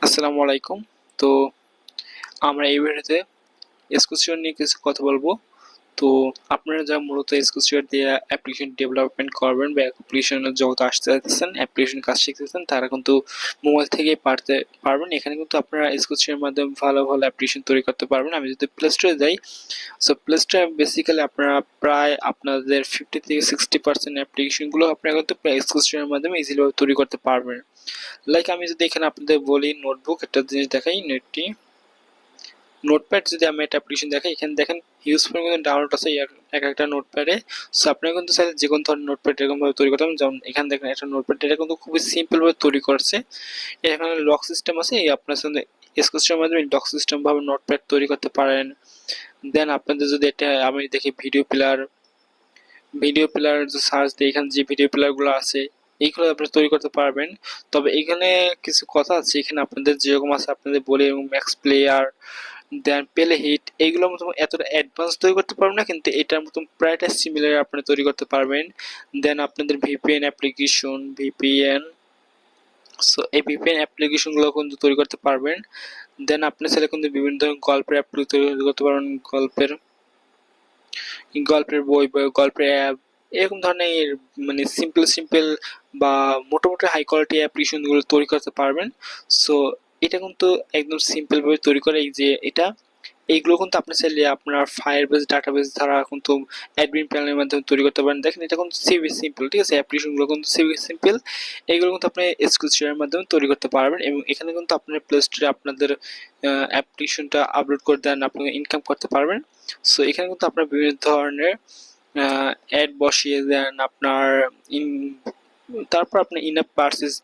আসসালামু আলাইকুম। তো আমরা এই ভিডিওতে এসকিউএল নিয়ে কিছু কথা বলবো। তো আপনারা যারা মূলত এসকিউএল দিয়ে অ্যাপ্লিকেশন ডেভেলপমেন্ট করবেন বা অ্যাপ্লিকেশনের জগতে আসতে চাইতেছেন, অ্যাপ্লিকেশন কাজ শিখতেছেন, তারা কিন্তু মোবাইল থেকেই পারবেন। এখানে কিন্তু আপনারা এসকিউএল এর মাধ্যমে ভালো ভালো অ্যাপ্লিকেশন তৈরি করতে পারবেন। আমি যদি প্লে স্টোরে যাই, সো প্লে স্টোরে বেসিক্যালি আপনারা প্রায় আপনাদের 50 থেকে 60% অ্যাপ্লিকেশনগুলো আপনারা কিন্তু এসকিউএল এর মাধ্যমে ইজিলি তৈরি করতে পারবেন। লাইক আমি যদি এখানে আপনাদের বলি নোটবুক, একটা জিনিস দেখাই, নোটপ্যাড যদি আমি একটা অ্যাপ্লিকেশন দেখাই, এখানে দেখেন হিউজ পরিমাণে ডাউনলোড আছে এক একটা নোটপ্যাডে। সো আপনারা কিন্তু চাইলে যে কোনো ধরনের নোটপ্যাড এরকম ভাবে তৈরি করতে পারেন। যেমন এখানে দেখেন একটা নোটপ্যাড, এটা কিন্তু খুবই সিম্পল ভাবে তৈরি করছে। এখানে লক সিস্টেম আছে, এই আপনার সাথে এসকিউএল মাধ্যমে লক সিস্টেম ভাবে নোটপ্যাড তৈরি করতে পারেন। দেন আপনাদের যদি এটা আমি দেখি ভিডিও প্লেয়ার যে সার্চ দিই, এখানে যে ভিডিও প্লেয়ার গুলো আছে এইগুলো আপনারা তৈরি করতে পারবেন। তবে এখানে কিছু কথা আছে, এখানে আপনাদের যেরকম আছে আপনাদের বলি এবং ম্যাক্স প্লেয়ার, দেন পেলে হিট, এইগুলোর মতো এতটা অ্যাডভান্স তৈরি করতে পারবেন না, কিন্তু এটার মতন প্রায়টা সিমিলার আপনি তৈরি করতে পারবেন। দেন আপনাদের ভিপিএন অ্যাপ্লিকেশন, সো এই ভিপিএন অ্যাপ্লিকেশনগুলো কিন্তু তৈরি করতে পারবেন। দেন আপনি চাইলে কিন্তু বিভিন্ন ধরনের গল্পের অ্যাপ তৈরি করতে পারবেন, গল্পের বই বা গল্পের অ্যাপ, এরকম ধরনের মানে সিম্পল বা মোটামুটি হাই কোয়ালিটি অ্যাপ্লিকেশনগুলো তৈরি করতে পারবেন। সো এটা কিন্তু একদম সিম্পল ভাবে তৈরি করে, এই যে এটা এইগুলো কিন্তু আপনি চাইলে আপনার ফায়ারবেস ডাটাবেস দ্বারা কিন্তু অ্যাডমিন প্যানেলের মাধ্যমে তৈরি করতে পারেন। দেখেন এটা কিন্তু সিভি সিম্পল, ঠিক আছে, অ্যাপ্লিকেশনগুলো কিন্তু সিভি সিম্পল, এগুলো কিন্তু আপনি এসকিউএল এর মাধ্যমে তৈরি করতে পারবেন। এবং এখানে কিন্তু আপনার প্লে স্টোরে আপনাদের অ্যাপ্লিকেশনটা আপলোড করে দেন, আপনি ইনকাম করতে পারবেন। সো এখানে কিন্তু আপনার বিভিন্ন ধরনের অ্যাড বসিয়ে দেন আপনার তারপর আপনি ইনআপ পারচেজ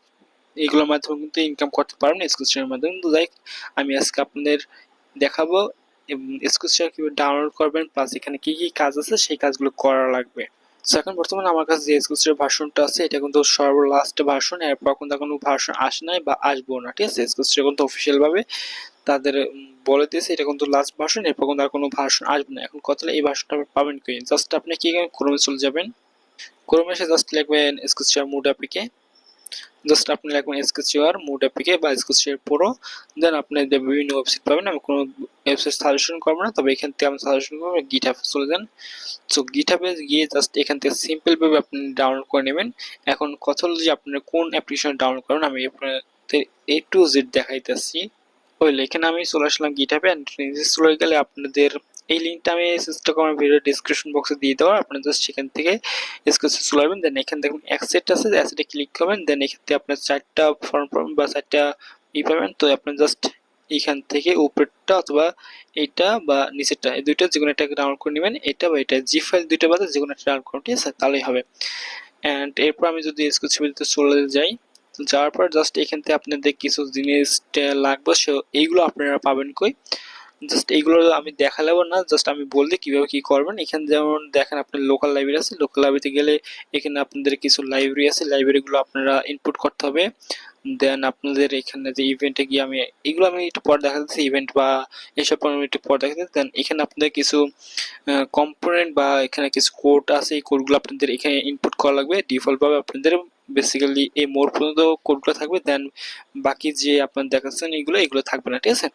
এগুলোর মাধ্যমে কিন্তু ইনকাম করতে পারবেন এসকিউএল এর মাধ্যমে। কিন্তু লাইক আমি আজকে আপনাদের দেখাবো এসকিউএল কিভাবে ডাউনলোড করবেন, প্লাস এখানে কি কি কাজ আছে সেই কাজগুলো করা লাগবে। সো এখন বর্তমানে আমার কাছে যে এসকিউএল ভার্সনটা আছে এটা কিন্তু সর্বলাস্ট ভার্সন, এরপর কিন্তু কোনো ভার্সন আসে নাই বা আসবো না, ঠিক আছে। এসকিউএল কিন্তু অফিসিয়াল ভাবে তাদের বলে দিয়েছে এটা কিন্তু লাস্ট ভার্সন, এরপর কিন্তু আর কোনো ভার্সন আসবে না। এখন কথা হলো এই ভার্সনটা পাবেন কি? জাস্ট আপনি কি ক্রোমে চলে যাবেন, ক্রোমে এসে জাস্ট লিখবেন এসকিউএল মোড অ্যাপিকে, জাস্ট আপনি লিখবেন এসকিউএল মোড অ্যাপিকে বা এসকিউএল প্রো। দেন আপনি বিভিন্ন ওয়েবসাইট পাবেন, আমি কোনো ওয়েবসাইট সাজেশন করবো না, তবে এখান থেকে আমি সাজেশন করবো গিটহাবে চলে যান। সো গিটহাবে গিয়ে জাস্ট এখান থেকে সিম্পল ভাবে আপনি ডাউনলোড করে নেবেন। এখন কথা হলো যে আপনারা কোন অ্যাপ্লিকেশন ডাউনলোড করবেন, আমি আপনাদের এ টু জেড দেখাইতেছি। ওইলে এখানে আমি চলে আসলাম গিটহাবে, এন্ড নিচে চলে গেলে আপনাদের এই লিঙ্কটা আমি চেষ্টা করব ভিডিও ডেসক্রিপশন বক্সে দিয়ে দেওয়ার, আপনারা জাস্ট সেখান থেকে এসকিউএল চলে যাবেন। দেন এখানে দেখুন অ্যাসেট আছে, অ্যাসেটে ক্লিক করবেন। দেন এখান থেকে আপনার চারটা ফর্ম পাবেন বা চারটা পাবেন। তো আপনি জাস্ট এইখান থেকে উপরেরটা অথবা এইটা বা নিচেরটা, এই দুইটা যে কোনো একটা ডাউনলোড করে নেবেন, এটা বা এটা জি ফাইল দুইটা বাদে যে কোনো একটা ডাউনলোড করুন, ঠিক আছে, তাহলেই হবে। এন্ড এরপর আমি যদি এসকিউএল ছবিতে চলে যাই, যাওয়ার পর জাস্ট এখান থেকে আপনাদের কিছু জিনিস লাগবে, সো এইগুলো আপনারা পাবেন কই, জাস্ট এইগুলো আমি দেখালেও না, জাস্ট আমি বললে কিভাবে কি করবেন। এখানে যেমন দেখেন আপনার লোকাল লাইব্রেরি আছে, লোকাল লাইব্রেরিতে গেলে এখানে আপনাদের কিছু লাইব্রেরি আছে, লাইব্রেরিগুলো আপনারা ইনপুট করতে হবে। দেন আপনাদের এখানে যে ইভেন্টে গিয়ে আমি এগুলো আমি একটু পর দেখা যাচ্ছে, ইভেন্ট বা এইসব আমি একটু পর দেখা যাচ্ছে। দেন এখানে আপনাদের কিছু কম্পোনেন্ট বা এখানে কিছু কোড আছে, এই কোডগুলো আপনাদের এখানে ইনপুট করা লাগবে। ডিফল্ট ভাবে আপনাদের বেসিক্যালি এই মোড পর্যন্ত কোডগুলো থাকবে, দেন বাকি যে আপনার দেখাচ্ছেন এগুলো থাকবে না, ঠিক আছে।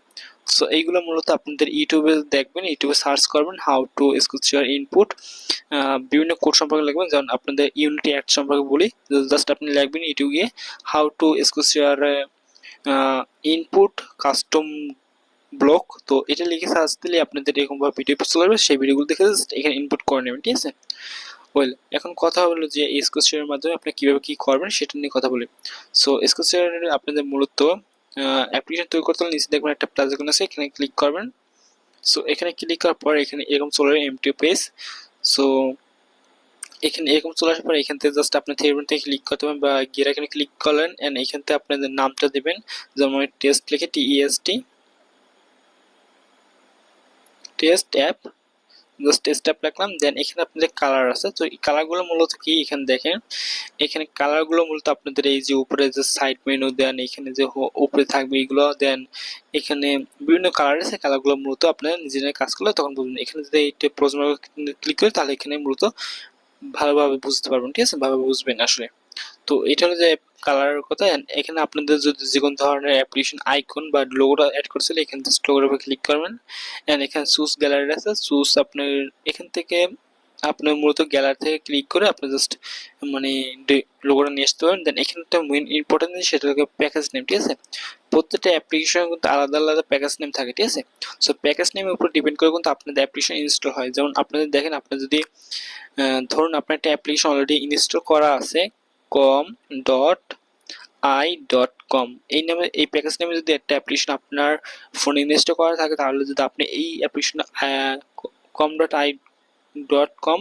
সো এইগুলো মূলত আপনাদের ইউটিউবে দেখবেন, ইউটিউবে সার্চ করবেন হাউ টু এসকিউএল ইনপুট, বিভিন্ন কোড সম্পর্কে লিখবেন। যেমন আপনাদের ইউনিটি অ্যাড সম্পর্কে বলি, জাস্ট আপনি লিখবেন ইউটিউবে গিয়ে how to SQL input custom block, তো এটা লিখে সার্চ দিলে আপনাদের এরকম ভাবে ভিডিও চলে আসবে, সেই ভিডিওগুলো দেখে জাস্ট এখানে ইনপুট করে নেবেন, ঠিক আছে। ওয়েল এখন কথা হলো যে এসকিউএল এর মাধ্যমে আপনি কিভাবে কি করবেন সেটা নিয়ে কথা বলি। সো এসকিউএল আপনাদের মূলত অ্যাপ্লিকেশন তৈরি করতে হলে নিচে দেখবেন একটা প্লাস আইকন আছে, এখানে ক্লিক করবেন। সো এখানে ক্লিক করার পর এখানে এরকম চলে আসবে এমটি পেজ। সো এখানে এরকম চলে আসার পর এখান থেকে জাস্ট আপনি থিওরি থেকে ক্লিক করতে পারেন বা গিয়ে এখানে ক্লিক করলেন, এন্ড এখান থেকে আপনাদের নামটা দিবেন, যেমন টেস্ট লিখে টেস্ট অ্যাপ, জাস্ট স্টেপ রাখলাম। দেন এখানে আপনাদের কালার আছে, তো এই কালারগুলো মূলত কি এখানে দেখেন, এখানে কালারগুলো মূলত আপনাদের এই যে উপরে যে সাইড মেনু দেন, এখানে যে উপরে থাকবে এগুলো, দেন এখানে বিভিন্ন কালার আছে, কালারগুলো মূলত আপনারা নিজেরা কাজ করলে তখন বুঝবেন। এখানে যদি এইটা প্রশ্ন ক্লিক করি তাহলে এখানে মূলত ভালোভাবে বুঝতে পারবেন, ঠিক আছে, ভালোভাবে বুঝবেন আসলে। তো তো এটা হলো যে কালারের কথা। এখানে আপনাদের যদি যে কোনো ধরনের অ্যাপ্লিকেশন আইকন বা লোগোটা অ্যাড করছিল এখানে জাস্ট লোগোর উপর ক্লিক করবেন, এন্ড এখানে চুজ গ্যালারি আছে, চুজ আপনার এখান থেকে আপনার মূলত গ্যালারি থেকে ক্লিক করে আপনি জাস্ট মানে লোগোটা নিয়ে আসতে পারেন। দেন এখানে একটা মেইন ইম্পর্টেন্ট জিনিস সেটা হলো প্যাকেজ নেম, ঠিক আছে। প্রত্যেকটা অ্যাপ্লিকেশন কিন্তু আলাদা আলাদা প্যাকেজ নেম থাকে, ঠিক আছে। সো প্যাকেজ নেমের উপর ডিপেন্ড করে কিন্তু আপনাদের অ্যাপ্লিকেশন ইনস্টল হয়। যেমন আপনাদের দেখেন, আপনি যদি ধরুন আপনার একটা অ্যাপ্লিকেশন অলরেডি ইনস্টল করা আছে com.i.com এই নামে, এই প্যাকেজ নামে যদি একটা অ্যাপ্লিকেশন আপনার ফোনে ইনস্টল করা থাকে, তাহলে যদি আপনি এই অ্যাপ্লিকেশন com.i.com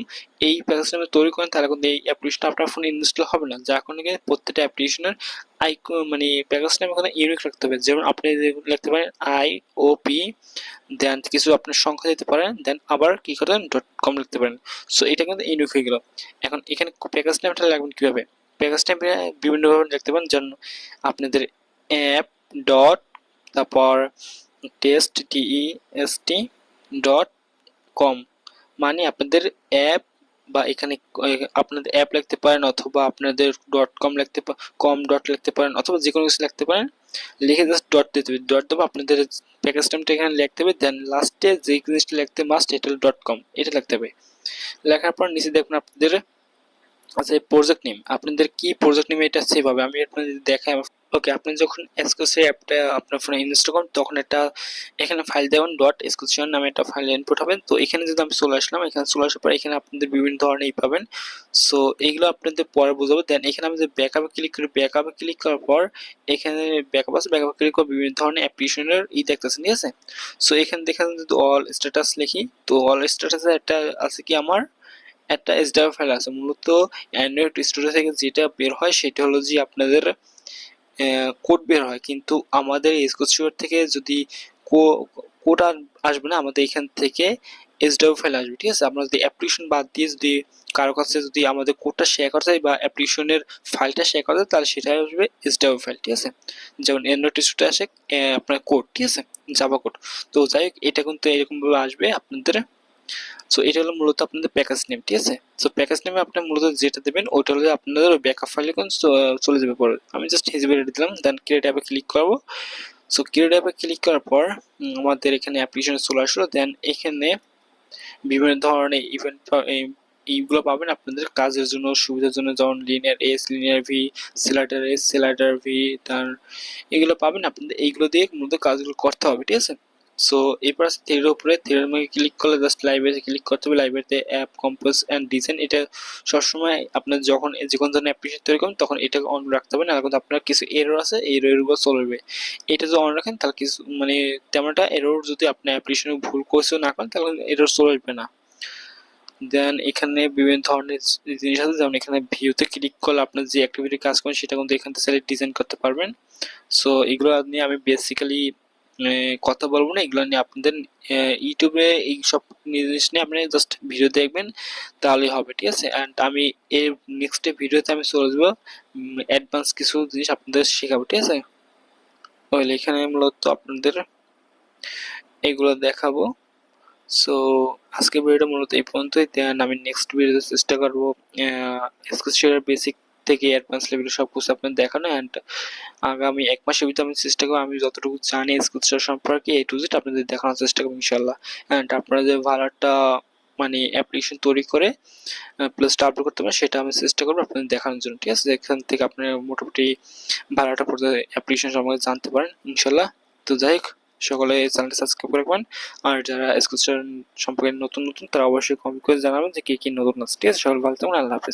এই প্যাকেজ নামে তৈরি করেন, তাহলে কিন্তু এই অ্যাপ্লিকেশনটা আপনার ফোনে ইনস্টল হবে না। যার কারণে প্রত্যেকটা অ্যাপ্লিকেশনের মানে প্যাকেজ নাম এখানে ইউনিক রাখতে হবে। যেমন আপনি লিখতে পারেন IOP, দেন কিছু আপনার সংখ্যা দিতে পারেন, দেন আবার কি করেন .com লিখতে পারেন। সো এটা কিন্তু ইউনিক হয়ে গেল। এখন এখানে প্যাকেজ নামটা লাগবেন কিভাবে? প্যাকেজ নাম বিভিন্নভাবে লিখতে পারেন, যেমন আপনাদের অ্যাপ ডট তারপর test.com, মানে আপনাদের অ্যাপ বা এখানে আপনাদের অ্যাপ লিখতে পারেন, অথবা আপনাদের .com লিখতে কম ডট লিখতে পারেন, অথবা যে কোনো কিছু লিখতে পারেন। লিখে জাস্ট ডট দিতে হবে, ডট দেবো, আপনাদের প্যাকেজ নামটা এখানে লিখতে হবে, দেন লাস্টে যে জিনিসটা লিখতে মাস্ট এটা হলো .com, এটা লিখতে হবে। লেখার পর নিচে দেখুন আপনাদের আচ্ছা প্রজেক্ট নেম, আপনাদের কি প্রজেক্ট নেম এটা সেভ হবে। আমি আপনাদের দেখাই। ওকে, আপনি যখন এসকিউএল অ্যাপটা আপনার ফোনে ইনস্টল করেন তখন এটা এখানে ফাইল দেবেন, .sql নামে একটা ফাইল ইনপুট হবে। তো এখানে যদি আমি চলে আসলাম, এখানে চলে আসার পর এখানে আপনাদের বিভিন্ন ধরনের পাবেন। সো এইগুলো আপনাদের পরে বোঝাবো। দেন এখানে আমি যে ব্যাকআপে ক্লিক করি, ব্যাকআপে ক্লিক করার পর এখানে ব্যাকআপ আছে, ব্যাকআপে ক্লিক করে বিভিন্ন ধরনের অ্যাপ্লিকেশনের দেখতেছেন, ঠিক আছে। সো এখানে দেখেন যদি অল স্ট্যাটাস লিখি, তো অল স্ট্যাটাসে একটা আছে কি, আমার একটা SDF ফাইল আছে। মূলত অ্যান্ড্রয়েড স্টুডিও থেকে যেটা বের হয় সেটা হলো যে আপনাদের কোড বের হয়, কিন্তু আমাদের এসকিউএল থেকে যদি কোড আসবে না, আমাদের এখান থেকে SDF ফাইল আসবে, ঠিক আছে। আমরা যদি অ্যাপ্লিকেশন বাদ দিয়ে যদি কারো কাছে যদি আমাদের কোডটা শেয়ার করা যায় বা অ্যাপ্লিকেশনের ফাইলটা শেয়ার করা যায়, তাহলে সেটাই আসবে SDF ফাইল, ঠিক আছে। যেমন অ্যান্ড্রয়েড স্টুডিও আসে আপনার কোড, ঠিক আছে, জাভা কোড। তো যাই হোক, এটা কিন্তু এরকমভাবে আসবে আপনাদের। সো এটা হলো মূলত আপনাদের প্যাকেজ নেম, ঠিক আছে। সো প্যাকেজ নেমে আপনি মূলত যেটা দেবেন ওটা হলো আপনাদের ব্যাকআপ ফাইলে চলে যাবে পরে। আমি জাস্ট হিসেবে দিলাম, দেন ক্রিয়েট অ্যাপে ক্লিক করব। সো ক্রিয়েট অ্যাপে ক্লিক করার পর আমাদের এখানে অ্যাপ্লিকেশন চলে আসলো। দেন এখানে বিভিন্ন ধরনের ইভেন্ট এইগুলো পাবেন আপনাদের কাজের জন্য, সুবিধার জন্য, যেমন linear S, linear V, slider S, slider V, তার এগুলো পাবেন। আপনাদের এইগুলো দিয়ে মূলত কাজগুলো করতে হবে, ঠিক আছে। সো এরপর আছে থ্রেডের উপরে, থ্রেডের মধ্যে ক্লিক করলে জাস্ট লাইব্রেরিতে ক্লিক করতে হবে। লাইব্রেরিতে অ্যাপ কম্পোজ অ্যান্ড ডিজাইন, এটা সবসময় আপনার যখন যে কোনো ধরনের অ্যাপ্লিকেশন তৈরি করবেন তখন এটাকে অন রাখতে হবে, না কিন্তু আপনার কিছু এরর আছে, এই এররগুলো চলবে। এটা যদি অন রাখেন তাহলে কিছু মানে তেমনটা এরর, যদি আপনি অ্যাপ্লিকেশনে ভুল কিছু না করেন তাহলে এরর চলবে না। দেন এখানে বিভিন্ন ধরনের জিনিস আছে, যেমন এখানে ভিউতে ক্লিক করলে আপনার যে অ্যাক্টিভিটি কাজ করেন সেটা কিন্তু এখান থেকে সেলেক্ট ডিজাইন করতে পারবেন। সো এগুলো নিয়ে আমি বেসিক্যালি কথা বলবো না, এগুলো নিয়ে আপনাদের ইউটিউবে এই সব জিনিস নিয়ে আপনি জাস্ট ভিডিও দেখবেন তাহলেই হবে, ঠিক আছে। অ্যান্ড আমি এর নেক্সট ভিডিওতে আমি চলে যাবো অ্যাডভান্স কিছু জিনিস আপনাদের শেখাবো, ঠিক আছে। ওইলে এখানে মূলত আপনাদের এগুলো দেখাবো। সো আজকের ভিডিওটা মূলত এই পর্যন্তই। দেন আমি নেক্সট ভিডিওতে চেষ্টা করবো এসকিউএল বেসিক থেকে অ্যাডভান্স লেভেলের সব কিছু আপনাদের দেখানো। অ্যান্ড আগামী 1 মাসের ভিতরে আমি চেষ্টা করবো আমি যতটুকু জানি এসকিউএল সম্পর্কে A to Z আপনাদের দেখানোর চেষ্টা করবো ইনশাল্লাহ। অ্যান্ড আপনারা যে ভালো একটা মানে অ্যাপ্লিকেশন তৈরি করে প্লাস আপলোড করতে পারেন সেটা আমি চেষ্টা করবো আপনাদের দেখানোর জন্য, ঠিক আছে। এখান থেকে আপনি মোটামুটি ভালো একটা পর্যায়ে অ্যাপ্লিকেশন সম্পর্কে জানতে পারেন ইনশাল্লাহ। তো যাই হোক, সকলে চ্যানেলটা সাবস্ক্রাইব করে রাখবেন। আর যারা এসকিউএল সম্পর্কে নতুন তারা অবশ্যই কমেন্ট করে জানাবেন যে কি কি নতুন আছে, ঠিক আছে। সকল ভালো থাকুন, আল্লাহ হাফেজ।